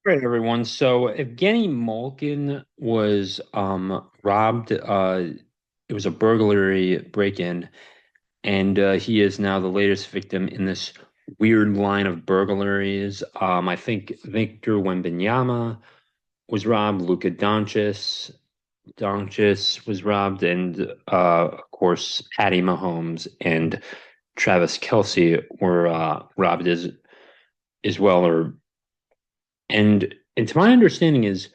Right, everyone. So Evgeni Malkin was robbed. It was a burglary break-in, and he is now the latest victim in this weird line of burglaries. I think Victor Wembanyama was robbed, Doncic was robbed, and of course Patty Mahomes and Travis Kelce were robbed as well. Or and to my understanding is,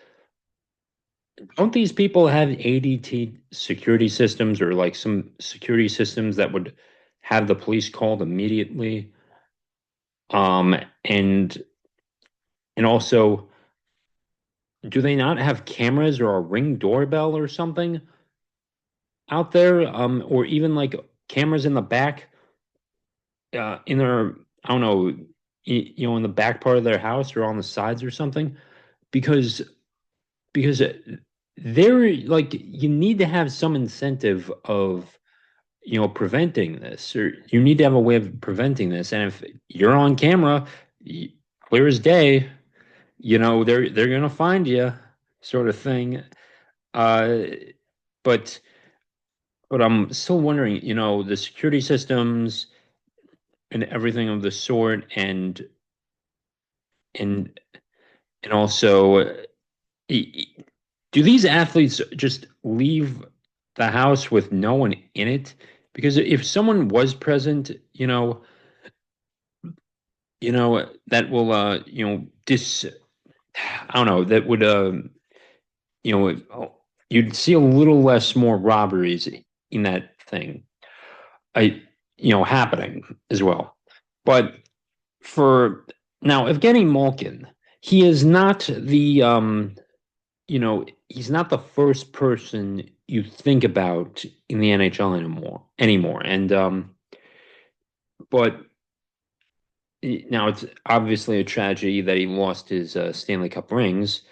don't these people have ADT security systems or like some security systems that would have the police called immediately? Um, and and also, do they not have cameras or a Ring doorbell or something out there? Or even like cameras in the back, in their, I don't know, in the back part of their house or on the sides or something? Because because they're like, you need to have some incentive of preventing this, or you need to have a way of preventing this. And if you're on camera, clear as day, they're gonna find you, sort of thing. Uh, but but I'm still wondering, the security systems and everything of the sort, and and also, do these athletes just leave the house with no one in it? Because if someone was present, that will I don't know, that would you you'd see a little less more robberies in that thing, I happening as well. But for now, Evgeny Malkin, he is not the he's not the first person you think about in the NHL anymore. And but now it's obviously a tragedy that he lost his Stanley Cup rings,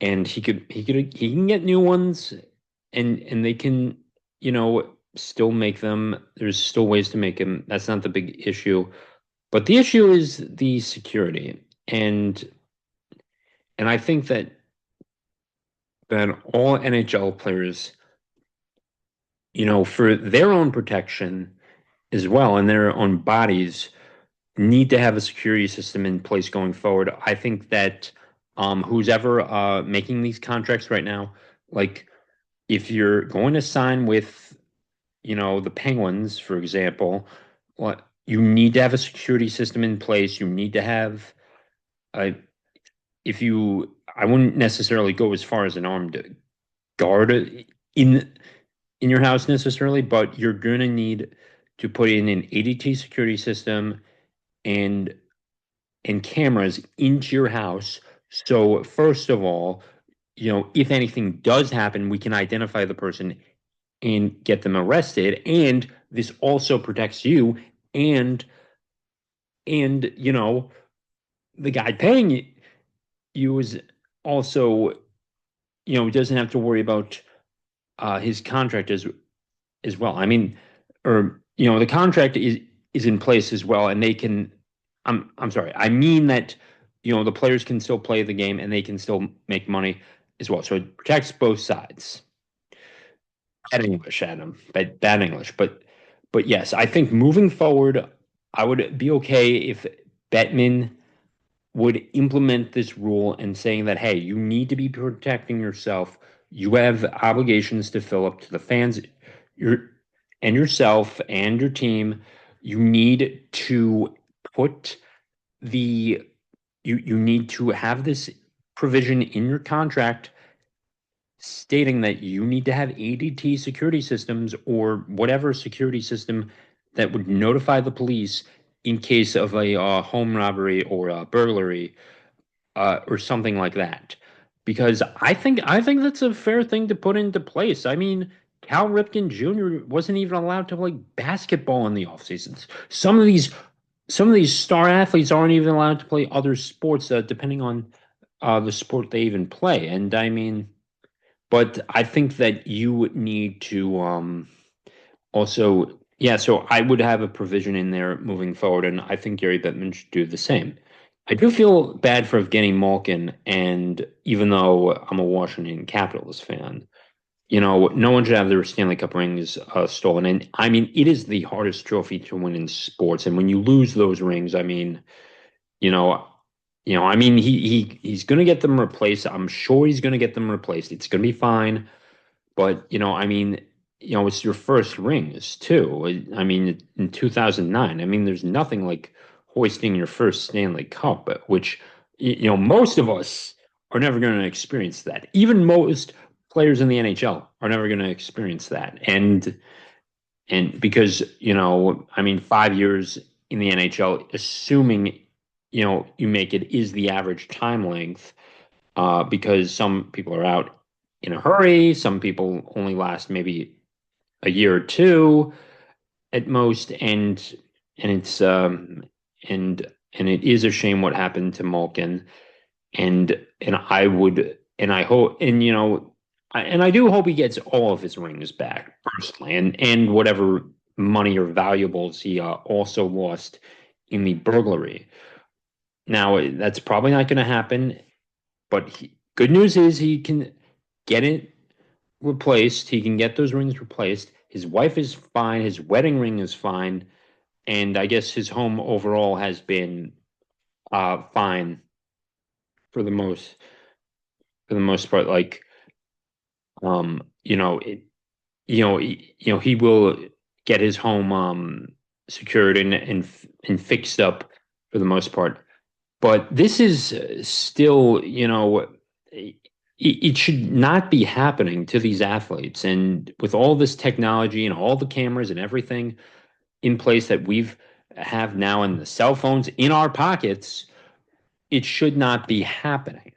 and he can get new ones, and they can still make them. There's still ways to make them. That's not the big issue, but the issue is the security, and I think that all NHL players, for their own protection as well and their own bodies, need to have a security system in place going forward. I think that who's ever making these contracts right now, like, if you're going to sign with, the Penguins, for example, what you need to have a security system in place. You need to have a if you I wouldn't necessarily go as far as an armed guard in in your house necessarily, but you're going to need to put in an ADT security system and cameras into your house. So first of all, if anything does happen, we can identify the person and get them arrested. And this also protects you, and the guy paying you is also, doesn't have to worry about his contract as well. I mean, or the contract is in place as well, and they can. I'm sorry. I mean that the players can still play the game and they can still make money as well. So it protects both sides. Bad English, Adam. Bad English, but yes, I think moving forward, I would be okay if Bettman would implement this rule and saying that, hey, you need to be protecting yourself. You have obligations to fill up to the fans, your and yourself and your team. You need to put the you need to have this provision in your contract stating that you need to have ADT security systems or whatever security system that would notify the police in case of a home robbery or a burglary, or something like that. Because I think that's a fair thing to put into place. I mean, Cal Ripken Jr. wasn't even allowed to play basketball in the off seasons. Some of these star athletes aren't even allowed to play other sports, depending on the sport they even play. And I mean, but I think that you need to also, yeah. So I would have a provision in there moving forward, and I think Gary Bettman should do the same. I do feel bad for Evgeni Malkin, and even though I'm a Washington Capitals fan, no one should have their Stanley Cup rings stolen. And I mean, it is the hardest trophy to win in sports. And when you lose those rings, I mean, you know, I mean, he's going to get them replaced. I'm sure he's going to get them replaced. It's going to be fine. But, I mean, it's your first rings too. I mean, in 2009, I mean, there's nothing like hoisting your first Stanley Cup, which, most of us are never going to experience that. Even most players in the NHL are never going to experience that. And because, I mean, 5 years in the NHL, assuming, you make it is the average time length, because some people are out in a hurry. Some people only last maybe a year or two at most, and it's and it is a shame what happened to Malkin, and I would and I hope and I do hope he gets all of his rings back personally, and whatever money or valuables he also lost in the burglary. Now that's probably not going to happen, but good news is he can get it replaced. He can get those rings replaced. His wife is fine. His wedding ring is fine, and I guess his home overall has been fine for the most part. Like, um, you know, it, he will get his home secured and fixed up for the most part. But this is still, it should not be happening to these athletes. And with all this technology and all the cameras and everything in place that we've have now and the cell phones in our pockets, it should not be happening.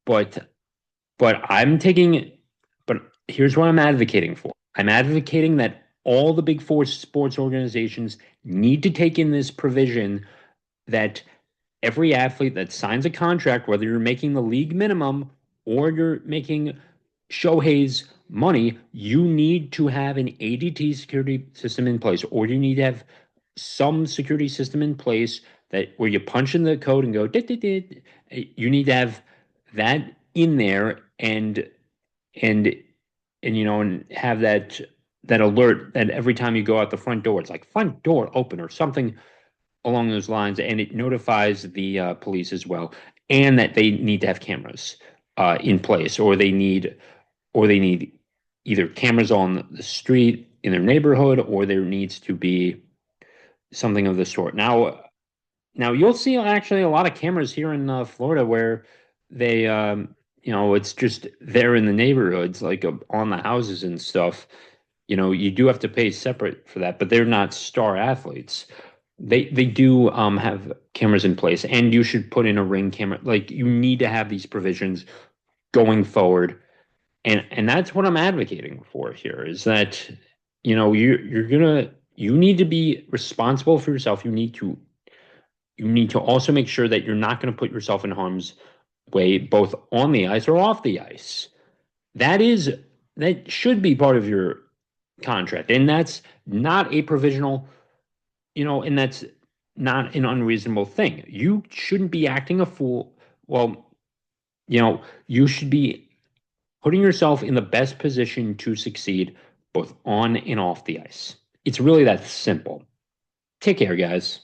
But but I'm taking but here's what I'm advocating for. I'm advocating that all the big four sports organizations need to take in this provision that every athlete that signs a contract, whether you're making the league minimum or you're making Shohei's money, you need to have an ADT security system in place, or you need to have some security system in place that where you punch in the code and go, dit, dit, dit. You need to have that in there, and and have that alert that every time you go out the front door, it's like front door open or something along those lines, and it notifies the police as well, and that they need to have cameras in place, or they need either cameras on the street in their neighborhood, or there needs to be something of the sort. Now you'll see actually a lot of cameras here in Florida where they, it's just there in the neighborhoods, like on the houses and stuff. You do have to pay separate for that, but they're not star athletes. They do have cameras in place, and you should put in a ring camera. Like you need to have these provisions going forward, and that's what I'm advocating for here. Is that you need to be responsible for yourself. You need to also make sure that you're not going to put yourself in harm's way, both on the ice or off the ice. That should be part of your contract, and that's not a provisional, and that's not an unreasonable thing. You shouldn't be acting a fool. Well, you should be putting yourself in the best position to succeed both on and off the ice. It's really that simple. Take care, guys.